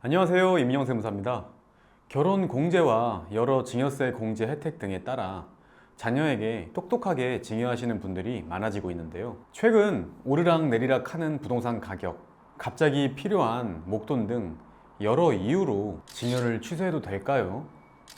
안녕하세요. 임인영 세무사입니다. 결혼 공제와 여러 증여세 공제 혜택 등에 따라 자녀에게 똑똑하게 증여하시는 분들이 많아지고 있는데요. 최근 오르락 내리락 하는 부동산 가격, 갑자기 필요한 목돈 등 여러 이유로 증여를 취소해도 될까요?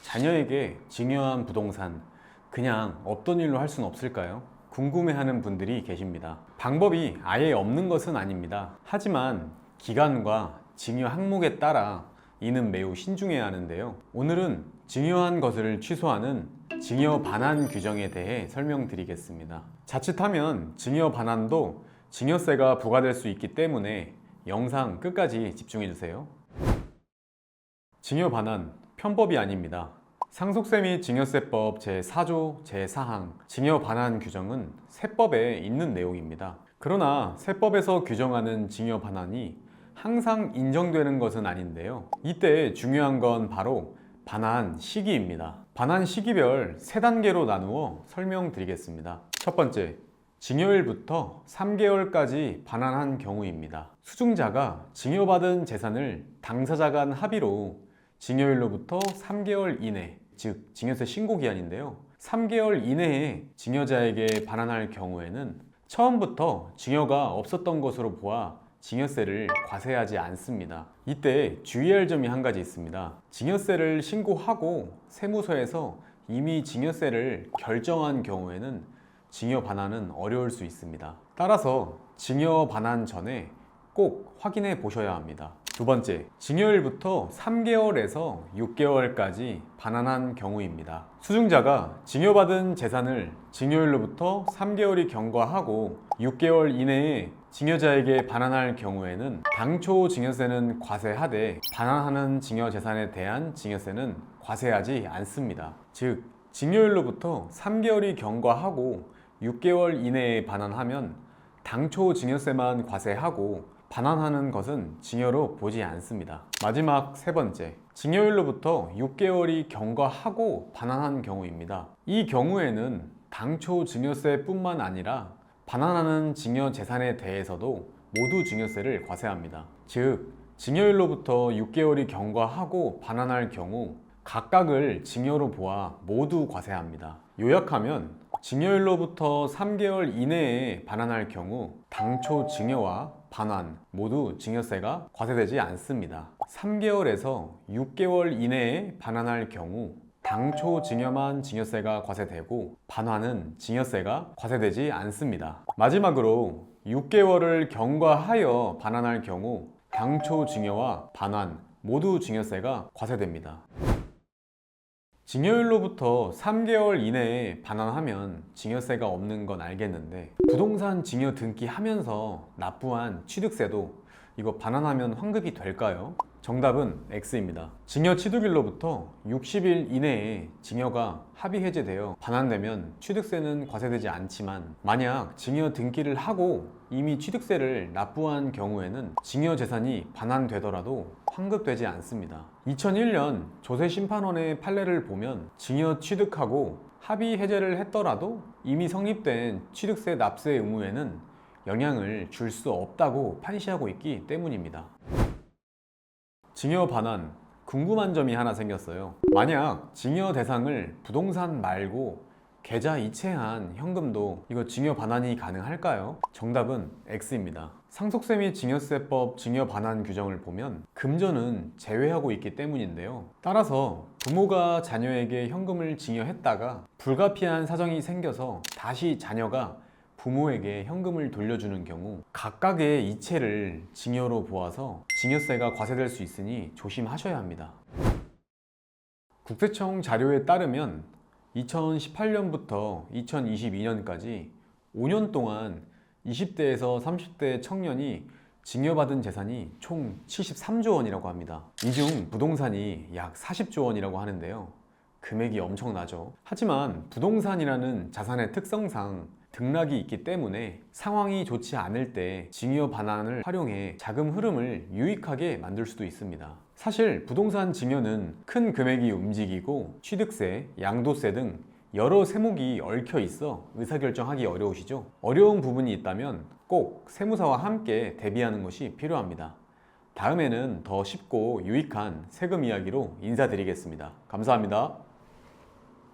자녀에게 증여한 부동산 그냥 없던 일로 할 수는 없을까요? 궁금해하는 분들이 계십니다. 방법이 아예 없는 것은 아닙니다. 하지만 기간과 증여 항목에 따라 이는 매우 신중해야 하는데요. 오늘은 증여한 것을 취소하는 증여 반환 규정에 대해 설명드리겠습니다. 자칫하면 증여 반환도 증여세가 부과될 수 있기 때문에 영상 끝까지 집중해 주세요. 증여 반환 편법이 아닙니다. 상속세 및 증여세법 제4조 제4항 증여 반환 규정은 세법에 있는 내용입니다. 그러나 세법에서 규정하는 증여 반환이 항상 인정되는 것은 아닌데요. 이때 중요한 건 바로 반환 시기입니다. 반환 시기별 3단계로 나누어 설명드리겠습니다. 첫 번째, 증여일부터 3개월까지 반환한 경우입니다. 수증자가 증여받은 재산을 당사자 간 합의로 증여일로부터 3개월 이내, 즉 증여세 신고기한인데요. 3개월 이내에 증여자에게 반환할 경우에는 처음부터 증여가 없었던 것으로 보아 증여세를 과세하지 않습니다. 이때 주의할 점이 한 가지 있습니다. 증여세를 신고하고 세무서에서 이미 증여세를 결정한 경우에는 증여 반환은 어려울 수 있습니다. 따라서 증여 반환 전에 꼭 확인해 보셔야 합니다. 두 번째, 증여일부터 3개월에서 6개월까지 반환한 경우입니다. 수증자가 증여받은 재산을 증여일로부터 3개월이 경과하고 6개월 이내에 증여자에게 반환할 경우에는 당초 증여세는 과세하되 반환하는 증여재산에 대한 증여세는 과세하지 않습니다. 즉, 증여일로부터 3개월이 경과하고 6개월 이내에 반환하면 당초 증여세만 과세하고 반환하는 것은 증여로 보지 않습니다. 마지막 세 번째, 증여일로부터 6개월이 경과하고 반환한 경우입니다. 이 경우에는 당초 증여세뿐만 아니라 반환하는 증여 재산에 대해서도 모두 증여세를 과세합니다. 즉, 증여일로부터 6개월이 경과하고 반환할 경우 각각을 증여로 보아 모두 과세합니다. 요약하면 증여일로부터 3개월 이내에 반환할 경우 당초 증여와 반환 모두 증여세가 과세되지 않습니다. 3개월에서 6개월 이내에 반환할 경우 당초 증여만 증여세가 과세되고 반환은 증여세가 과세되지 않습니다. 마지막으로 6개월을 경과하여 반환할 경우 당초 증여와 반환 모두 증여세가 과세됩니다. 증여일로부터 3개월 이내에 반환하면 증여세가 없는 건 알겠는데 부동산 증여 등기하면서 납부한 취득세도 이거 반환하면 환급이 될까요? 정답은 X입니다. 증여 취득일로부터 60일 이내에 증여가 합의 해제되어 반환되면 취득세는 과세되지 않지만 만약 증여 등기를 하고 이미 취득세를 납부한 경우에는 증여 재산이 반환되더라도 환급되지 않습니다. 2001년 조세심판원의 판례를 보면 증여 취득하고 합의 해제를 했더라도 이미 성립된 취득세 납세 의무에는 영향을 줄 수 없다고 판시하고 있기 때문입니다. 증여 반환, 궁금한 점이 하나 생겼어요. 만약 증여 대상을 부동산 말고 계좌 이체한 현금도 이거 증여 반환이 가능할까요? 정답은 X입니다. 상속세 및 증여세법 증여 반환 규정을 보면 금전은 제외하고 있기 때문인데요. 따라서 부모가 자녀에게 현금을 증여했다가 불가피한 사정이 생겨서 다시 자녀가 부모에게 현금을 돌려주는 경우 각각의 이체를 증여로 보아서 증여세가 과세될 수 있으니 조심하셔야 합니다. 국세청 자료에 따르면 2018년부터 2022년까지 5년 동안 20대에서 30대 청년이 증여받은 재산이 총 73조 원이라고 합니다. 이 중 부동산이 약 40조 원이라고 하는데요. 금액이 엄청나죠. 하지만 부동산이라는 자산의 특성상 등락이 있기 때문에 상황이 좋지 않을 때 증여 반환을 활용해 자금 흐름을 유익하게 만들 수도 있습니다. 사실 부동산 증여는 큰 금액이 움직이고 취득세, 양도세 등 여러 세목이 얽혀 있어 의사결정하기 어려우시죠? 어려운 부분이 있다면 꼭 세무사와 함께 대비하는 것이 필요합니다. 다음에는 더 쉽고 유익한 세금 이야기로 인사드리겠습니다. 감사합니다.